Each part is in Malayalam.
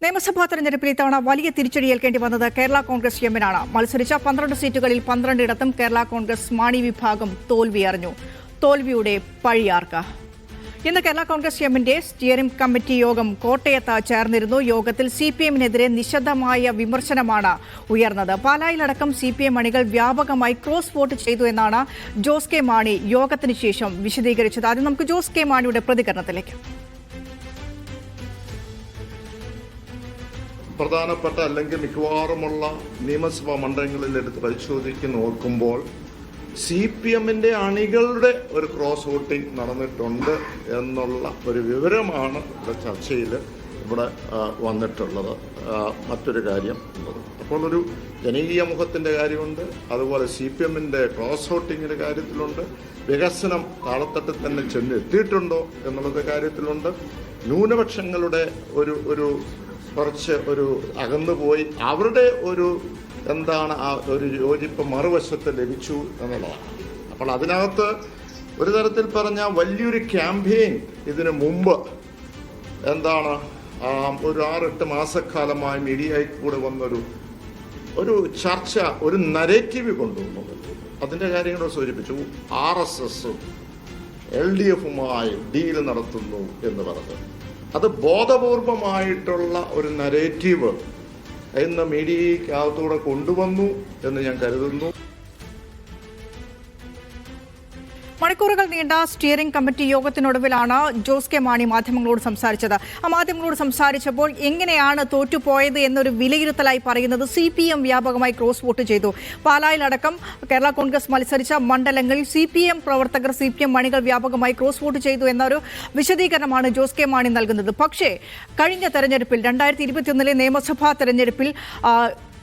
നിയമസഭാ തെരഞ്ഞെടുപ്പിൽ ഇത്തവണ വലിയ തിരിച്ചടിയേൽക്കേണ്ടി വന്നത് കേരള കോൺഗ്രസ് എമ്മിനാണ്. മത്സരിച്ച 12 സീറ്റുകളിൽ 12 ഇടത്തും കേരള കോൺഗ്രസ് മാണി വിഭാഗം തോൽവിയറിഞ്ഞു. തോൽവിയുടെ പഴിയാർക്ക്? ഇന്ന് കേരള കോൺഗ്രസ് എമ്മിന്റെ സ്റ്റിയറിംഗ് കമ്മിറ്റി യോഗം കോട്ടയത്ത് ചേർന്നിരുന്നു. യോഗത്തിൽ CPM-നെതിരെ നിശബ്ദമായ വിമർശനമാണ് ഉയർന്നത്. പാലായിലടക്കം CPM അണികൾ വ്യാപകമായി ക്രോസ് വോട്ട് ചെയ്തു എന്നാണ് ജോസ് കെ മാണി യോഗത്തിന് ശേഷം വിശദീകരിച്ചത്. ആദ്യം നമുക്ക് ജോസ് കെ മാണിയുടെ പ്രതികരണത്തിലേക്ക്. പ്രധാനപ്പെട്ട അല്ലെങ്കിൽ മിക്കവാറുമുള്ള നിയമസഭാ മണ്ഡലങ്ങളിൽ എടുത്ത് പരിശോധിച്ച് നോക്കുമ്പോൾ CPM-ന്റെ അണികളുടെ ഒരു ക്രോസ് വോട്ടിംഗ് നടന്നിട്ടുണ്ട് എന്നുള്ള ഒരു വിവരമാണ് ഇവിടെ ചർച്ചയിൽ വന്നിട്ടുള്ളത്. മറ്റൊരു കാര്യം ഉള്ളത് അപ്പോൾ ഒരു ജനകീയ മുഖത്തിൻ്റെ കാര്യമുണ്ട്, അതുപോലെ CPM-ന്റെ ക്രോസ് വോട്ടിങ്ങിൻ്റെ കാര്യത്തിലുണ്ട്, വികസനം താളത്തട്ടിൽ തന്നെ ചെന്നെത്തിയിട്ടുണ്ടോ എന്നുള്ളത് കാര്യത്തിലുണ്ട്, ന്യൂനപക്ഷങ്ങളുടെ കുറച്ച് അകന്നുപോയി അവരുടെ എന്താണ് ആ ഒരു യോജിപ്പ് മറുവശത്ത് ലഭിച്ചു എന്നുള്ളതാണ്. അപ്പോൾ അതിനകത്ത് ഒരു തരത്തിൽ പറഞ്ഞാൽ വലിയൊരു ക്യാമ്പയിൻ ഇതിനു മുമ്പ് ഒരു 6-8 മാസക്കാലമായി മീഡിയയിൽ കൂടെ വന്നൊരു ചർച്ച, ഒരു നരേറ്റീവ് കൊണ്ടുവന്നു. അതിൻ്റെ കാര്യങ്ങൾ സൂചിപ്പിച്ചു. RSSഉം LDF-ഉമായി ഡീൽ നടത്തുന്നു എന്ന് പറഞ്ഞത് അത് ബോധപൂർവമായിട്ടുള്ള ഒരു നരേറ്റീവ് ഇന്ന് മീഡിയക്കകത്തൂടെ കൊണ്ടുവന്നു എന്ന് ഞാൻ കരുതുന്നു. മണിക്കൂറുകൾ നീണ്ട സ്റ്റിയറിംഗ് കമ്മിറ്റി യോഗത്തിനൊടുവിലാണ് ജോസ് കെ മാണി മാധ്യമങ്ങളോട് സംസാരിച്ചത്. ആ മാധ്യമങ്ങളോട് സംസാരിച്ചപ്പോൾ എങ്ങനെയാണ് തോറ്റുപോയത് എന്നൊരു വിലയിരുത്തലായി പറയുന്നത് CPM വ്യാപകമായി ക്രോസ് വോട്ട് ചെയ്തു. പാലായിലടക്കം കേരള കോൺഗ്രസ് മത്സരിച്ച മണ്ഡലങ്ങളിൽ CPM പ്രവർത്തകർ, CPM അണികൾ വ്യാപകമായി ക്രോസ് വോട്ട് ചെയ്തു എന്നൊരു വിശദീകരണമാണ് ജോസ് കെ മാണി നൽകുന്നത്. പക്ഷേ കഴിഞ്ഞ തെരഞ്ഞെടുപ്പിൽ 2021 നിയമസഭാ തെരഞ്ഞെടുപ്പിൽ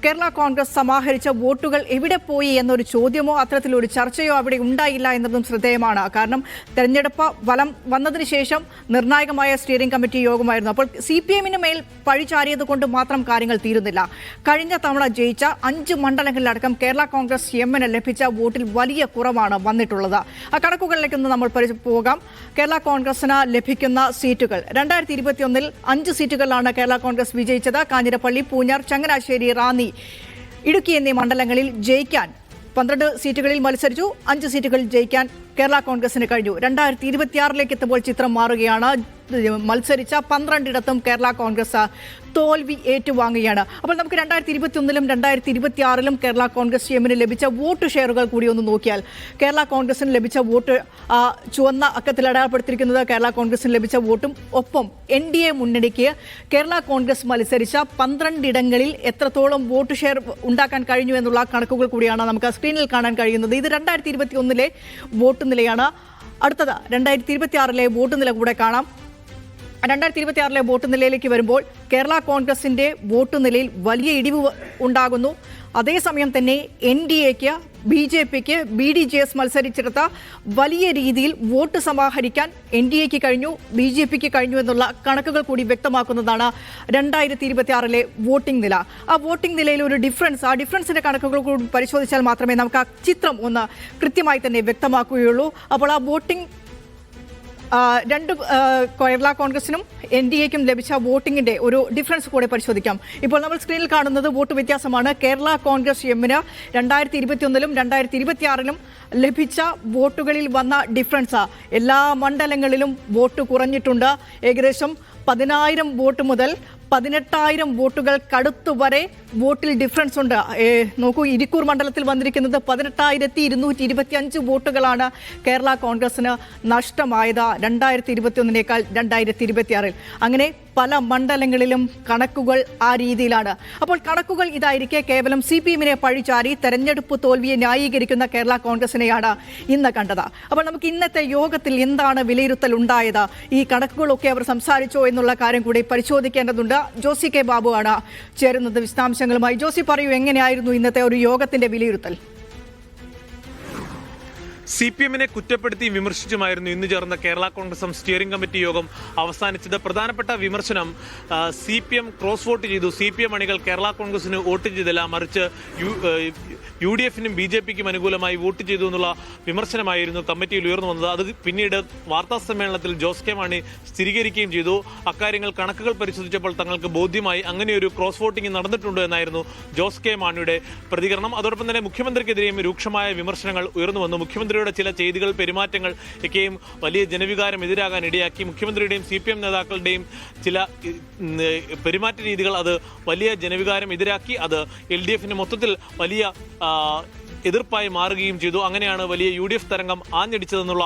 കേരള കോൺഗ്രസ് സമാഹരിച്ച വോട്ടുകൾ എവിടെ പോയി എന്നൊരു ചോദ്യമോ അത്തരത്തിലൊരു ചർച്ചയോ അവിടെ ഉണ്ടായില്ല എന്നതും ശ്രദ്ധേയമാണ്. കാരണം തെരഞ്ഞെടുപ്പ് ഫലം വന്നതിന് ശേഷം നിർണായകമായ സ്റ്റിയറിംഗ് കമ്മിറ്റി യോഗമായിരുന്നു. അപ്പോൾ CPM-ന് മേൽ പഴിചാരിയത് കൊണ്ട് മാത്രം കാര്യങ്ങൾ തീരുന്നില്ല. കഴിഞ്ഞ തവണ ജയിച്ച 5 മണ്ഡലങ്ങളിലടക്കം കേരള കോൺഗ്രസ് എമ്മിന് ലഭിച്ച വോട്ടിൽ വലിയ കുറവാണ് വന്നിട്ടുള്ളത്. ആ കണക്കുകളിലേക്കൊന്ന് നമ്മൾ പോകാം. കേരള കോൺഗ്രസിന് ലഭിക്കുന്ന സീറ്റുകൾ 2021 5 സീറ്റുകളിലാണ് കേരള കോൺഗ്രസ് വിജയിച്ചത്. കാഞ്ഞിരപ്പള്ളി, പൂഞ്ഞാർ, ചങ്ങനാശ്ശേരി, റാന്നി, ഇടുക്കി എന്നീ മണ്ഡലങ്ങളിൽ ജയിക്കാൻ 12 സീറ്റുകളിൽ മത്സരിച്ചു. 5 സീറ്റുകളിൽ ജയിക്കാൻ കേരള കോൺഗ്രസിന് കഴിഞ്ഞു. 2026 എത്തുമ്പോൾ ചിത്രം മാറുകയാണ്. മത്സരിച്ച 12 ഇടത്തും കേരള കോൺഗ്രസ് തോൽവി ഏറ്റുവാങ്ങുകയാണ്. അപ്പോൾ നമുക്ക് 2021 2026 കേരള കോൺഗ്രസ് എമ്മിന് ലഭിച്ച വോട്ട് ഷെയറുകൾ കൂടി ഒന്ന് നോക്കിയാൽ കേരള കോൺഗ്രസിന് ലഭിച്ച വോട്ട് ചുവന്ന അക്കത്തിൽ അടയാളപ്പെടുത്തിയിരിക്കുന്നത് കേരള കോൺഗ്രസിന് ലഭിച്ച വോട്ടും ഒപ്പം NDA മുന്നണിക്ക് കേരള കോൺഗ്രസ് മത്സരിച്ച 12 ഇടങ്ങളിൽ എത്രത്തോളം വോട്ട് ഷെയർ ഉണ്ടാക്കാൻ കഴിഞ്ഞു എന്നുള്ള കണക്കുകൾ കൂടിയാണ് നമുക്ക് സ്ക്രീനിൽ കാണാൻ കഴിയുന്നത്. ഇത് 2021 വോട്ട് നിലയാണ്. അടുത്തത് 2026 വോട്ട് നില കൂടെ കാണാം. 2026 വോട്ട് നിലയിലേക്ക് വരുമ്പോൾ കേരള കോൺഗ്രസിന്റെ വോട്ട് നിലയിൽ വലിയ ഇടിവ് ഉണ്ടാകുന്നു. അതേസമയം തന്നെ NDAക്ക്, BJPക്ക്, BDJS മത്സരിച്ചെടുത്ത വലിയ രീതിയിൽ വോട്ട് സമാഹരിക്കാൻ NDAക്ക് കഴിഞ്ഞു, BJPക്ക് കഴിഞ്ഞു എന്നുള്ള കണക്കുകൾ കൂടി വ്യക്തമാക്കുന്നതാണ് 2026 വോട്ടിംഗ് നില. ആ വോട്ടിംഗ് നിലയിൽ ഒരു ഡിഫറൻസ്, ആ ഡിഫറൻസിന്റെ കണക്കുകൾ കൂടി പരിശോധിച്ചാൽ മാത്രമേ നമുക്ക് ആ ചിത്രം ഒന്ന് കൃത്യമായി തന്നെ വ്യക്തമാക്കുകയുള്ളൂ. അപ്പോൾ ആ വോട്ടിംഗ് കേരള കോൺഗ്രസിനും NDAക്കും ലഭിച്ച വോട്ടിങ്ങിന്റെ ഒരു ഡിഫറൻസ് കൂടെ പരിശോധിക്കാം. ഇപ്പോൾ നമ്മൾ സ്ക്രീനിൽ കാണുന്നത് വോട്ട് വ്യത്യാസമാണ്. കേരള കോൺഗ്രസ് എമ്മിന് 2021 2026 ലഭിച്ച വോട്ടുകളിൽ വന്ന ഡിഫറൻസ്. എല്ലാ മണ്ഡലങ്ങളിലും വോട്ട് കുറഞ്ഞിട്ടുണ്ട്. ഏകദേശം 10,000 വോട്ട് മുതൽ 18,000 വോട്ടുകൾ കടുത്തുവരെ വോട്ടിൽ ഡിഫറൻസ് ഉണ്ട്. നോക്കൂ, ഇരിക്കൂർ മണ്ഡലത്തിൽ വന്നിരിക്കുന്നത് 18,225 വോട്ടുകളാണ് കേരള കോൺഗ്രസിന് നഷ്ടമായത് 2021 2026. അങ്ങനെ പല മണ്ഡലങ്ങളിലും കണക്കുകൾ ആ രീതിയിലാണ്. അപ്പോൾ കണക്കുകൾ ഇതായിരിക്കെ കേവലം CPM-നെ പഴിചാരി തെരഞ്ഞെടുപ്പ് തോൽവിയെ ന്യായീകരിക്കുന്ന കേരള കോൺഗ്രസിനെയാണ് ഇന്ന് കണ്ടത്. അപ്പോൾ നമുക്ക് ഇന്നത്തെ യോഗത്തിൽ എന്താണ് വിലയിരുത്തൽ ഉണ്ടായത്, ഈ കണക്കുകളൊക്കെ അവർ സംസാരിച്ചോ എന്നുള്ള കാര്യം കൂടി പരിശോധിക്കേണ്ടതുണ്ട്. ജോസി കെ ബാബു ആണ് ചേരുന്നത് വിശദാംശങ്ങളുമായി. ജോസി, പറയൂ, എങ്ങനെയായിരുന്നു ഇന്നത്തെ ഒരു യോഗത്തിന്റെ വിലയിരുത്തൽ? CPM-നെ കുറ്റപ്പെടുത്തി വിമർശിച്ചുമായിരുന്നു ഇന്ന് ചേർന്ന കേരള കോൺഗ്രസ് സ്റ്റിയറിംഗ് കമ്മിറ്റി യോഗം അവസാനിച്ചത്. പ്രധാനപ്പെട്ട വിമർശനം CPM ക്രോസ് വോട്ട് ചെയ്തു, CPM അണികൾ കേരള കോൺഗ്രസിന് വോട്ട് ചെയ്തില്ല, മറിച്ച് UDF-നും BJP-ക്കും അനുകൂലമായി വോട്ട് ചെയ്തു എന്നുള്ള വിമർശനമായിരുന്നു കമ്മിറ്റിയിൽ ഉയർന്നു വന്നത്. അത് പിന്നീട് വാർത്താ സമ്മേളനത്തിൽ ജോസ് കെ മാണി സ്ഥിരീകരിക്കുകയും ചെയ്തു. അക്കാര്യങ്ങൾ കണക്കുകൾ പരിശോധിച്ചപ്പോൾ തങ്ങൾക്ക് ബോധ്യമായി, അങ്ങനെയൊരു ക്രോസ് വോട്ടിംഗ് നടന്നിട്ടുണ്ട് എന്നായിരുന്നു ജോസ് കെ മാണിയുടെ പ്രതികരണം. അതോടൊപ്പം തന്നെ മുഖ്യമന്ത്രിക്കെതിരെയും രൂക്ഷമായ വിമർശനങ്ങൾ ഉയർന്നു വന്നു. മുഖ്യമന്ത്രിയുടെ ചില ചെയ്തികൾ, പെരുമാറ്റങ്ങൾ ഒക്കെയും വലിയ ജനവികാരം എതിരാകാൻ ഇടയാക്കി. മുഖ്യമന്ത്രിയുടെയും CPM നേതാക്കളുടെയും ചില പെരുമാറ്റ രീതികൾ അത് വലിയ ജനവികാരം എതിരാക്കി. അത് LDF-ന് മൊത്തത്തിൽ വലിയ എതിർപ്പായി മാറുകയും ചെയ്തു. അങ്ങനെയാണ് വലിയ UDF തരംഗം ആഞ്ഞടിച്ചതെന്നുള്ള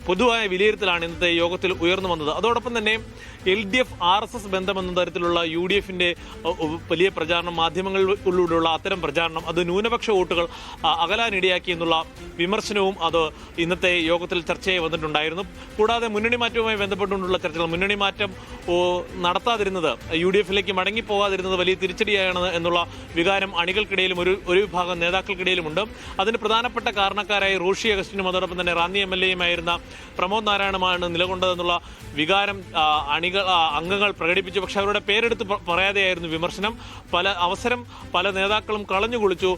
പൊതുവായ വിലയിരുത്തലാണ് ഇന്നത്തെ യോഗത്തിൽ ഉയർന്നു വന്നത്. അതോടൊപ്പം തന്നെ LDF RSS ബന്ധമെന്ന തരത്തിലുള്ള UDF-ന്റെ വലിയ പ്രചാരണം, മാധ്യമങ്ങളിലൂടെയുള്ള അത്തരം പ്രചാരണം അത് ന്യൂനപക്ഷ വോട്ടുകൾ അകലാനിടയാക്കി എന്നുള്ള വിമർശനവും അത് ഇന്നത്തെ യോഗത്തിൽ ചർച്ചയായി വന്നിട്ടുണ്ടായിരുന്നു. കൂടാതെ മുന്നണി മാറ്റവുമായി ബന്ധപ്പെട്ടുകൊണ്ടുള്ള ചർച്ചകൾ, മുന്നണി മാറ്റം നടത്താതിരുന്നത്, UDF-ലേക്ക് മടങ്ങിപ്പോകാതിരുന്നത് വലിയ തിരിച്ചടിയാണ് എന്നുള്ള വികാരം അണികൾക്കിടയിലും ഒരു വിഭാഗം നേതാക്കൾക്കിടയിലുമുണ്ട്. അതിന് പ്രധാനപ്പെട്ട കാരണക്കാരായി റോഷി അഗസ്റ്റിനും അതോടൊപ്പം തന്നെ റാന്നി MLA-യുമായിരുന്ന പ്രമോദ് നാരായണമാണ് നിലകൊണ്ടതെന്നുള്ള വികാരം അംഗങ്ങൾ പ്രകടിപ്പിച്ചു. പക്ഷെ അവരുടെ പേരെടുത്ത് പറയാതെയായിരുന്നു വിമർശനം. പല നേതാക്കളും കളഞ്ഞു കുളിച്ചു.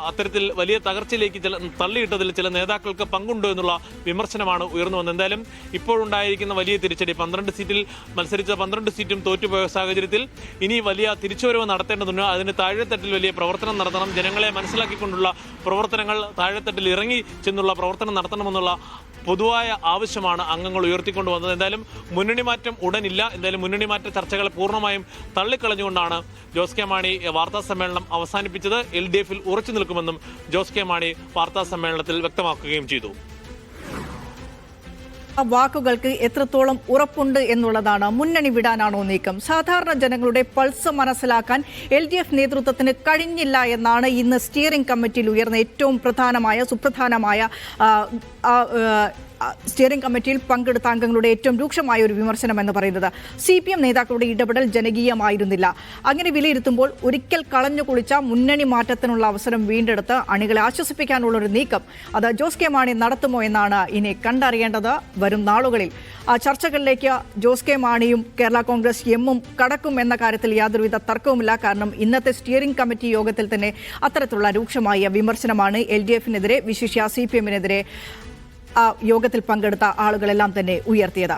അത്തരത്തിൽ വലിയ തകർച്ചയിലേക്ക് തള്ളിയിട്ടതിൽ ചില നേതാക്കൾക്ക് പങ്കുണ്ടോ എന്നുള്ള വിമർശനമാണ് ഉയർന്നു വന്നത്. എന്തായാലും ഇപ്പോഴുണ്ടായിരിക്കുന്ന വലിയ തിരിച്ചടി, 12 സീറ്റിൽ മത്സരിച്ച 12 സീറ്റും തോറ്റുപോയ സാഹചര്യത്തിൽ ഇനി വലിയ തിരിച്ചുവരവ് നടത്തേണ്ടതുണ്ട്. അതിന് താഴെത്തട്ടിൽ വലിയ പ്രവർത്തനം നടത്തണം. ജനങ്ങളെ മനസ്സിലാക്കിക്കൊണ്ടുള്ള പ്രവർത്തനങ്ങൾ, താഴെത്തട്ടിൽ ഇറങ്ങി ചെന്നുള്ള പ്രവർത്തനം നടത്തണമെന്നുള്ള പൊതുവായ ആവശ്യമാണ് അംഗങ്ങൾ ഉയർത്തിക്കൊണ്ടുവന്നത്. എന്തായാലും മുന്നണി മാറ്റം ഉടനില്ല. എന്തായാലും മുന്നണി മാറ്റ ചർച്ചകളെ പൂർണ്ണമായും തള്ളിക്കളഞ്ഞുകൊണ്ടാണ് ജോസ് കെ മാണി വാർത്താ സമ്മേളനം അവസാനിപ്പിച്ചത്. LDF-ൽ ഉറച്ചു നിൽക്കുമെന്നും ജോസ് കെ മാണി വാർത്താ സമ്മേളനത്തിൽ വ്യക്തമാക്കുകയും ചെയ്തു. വാക്കുകൾക്ക് എത്രത്തോളം ഉറപ്പുണ്ട് എന്നുള്ളതാണ്. മുന്നണി വിടാനാണോ നീക്കം? സാധാരണ ജനങ്ങളുടെ പൾസ് മനസ്സിലാക്കാൻ LDF നേതൃത്വത്തിന് കഴിഞ്ഞില്ല എന്നാണ് ഇന്ന് സ്റ്റിയറിംഗ് കമ്മിറ്റിയിൽ ഉയർന്ന ഏറ്റവും സുപ്രധാനമായ സ്റ്റിയറിംഗ് കമ്മിറ്റിയിൽ പങ്കെടുത്ത അംഗങ്ങളുടെ ഏറ്റവും രൂക്ഷമായ ഒരു വിമർശനം എന്ന് പറയുന്നത്. CPM നേതാക്കളുടെ ഇടപെടൽ ജനകീയമായിരുന്നില്ല. അങ്ങനെ വിലയിരുത്തുമ്പോൾ ഒരിക്കൽ കളഞ്ഞു കുളിച്ച മുന്നണി മാറ്റത്തിനുള്ള അവസരം വീണ്ടെടുത്ത് അണികളെ ആശ്വസിപ്പിക്കാനുള്ള ഒരു നീക്കം അത് ജോസ് കെ മാണി നടത്തുമോ എന്നാണ് ഇനി കണ്ടറിയേണ്ടത്. വരും നാളുകളിൽ ചർച്ചകളിലേക്ക് ജോസ് കെ മാണിയും കേരള കോൺഗ്രസ് എമ്മും കടക്കും എന്ന കാര്യത്തിൽ യാതൊരുവിധ തർക്കവുമില്ല. കാരണം ഇന്നത്തെ സ്റ്റിയറിംഗ് കമ്മിറ്റി യോഗത്തിൽ തന്നെ അത്തരത്തിലുള്ള രൂക്ഷമായ വിമർശനമാണ് LDF-നെതിരെ, വിശിഷ്യ CPM-നെതിരെ യോഗത്തിൽ പങ്കെടുത്ത ആളുകളെല്ലാം തന്നെ ഉയർത്തിയത്.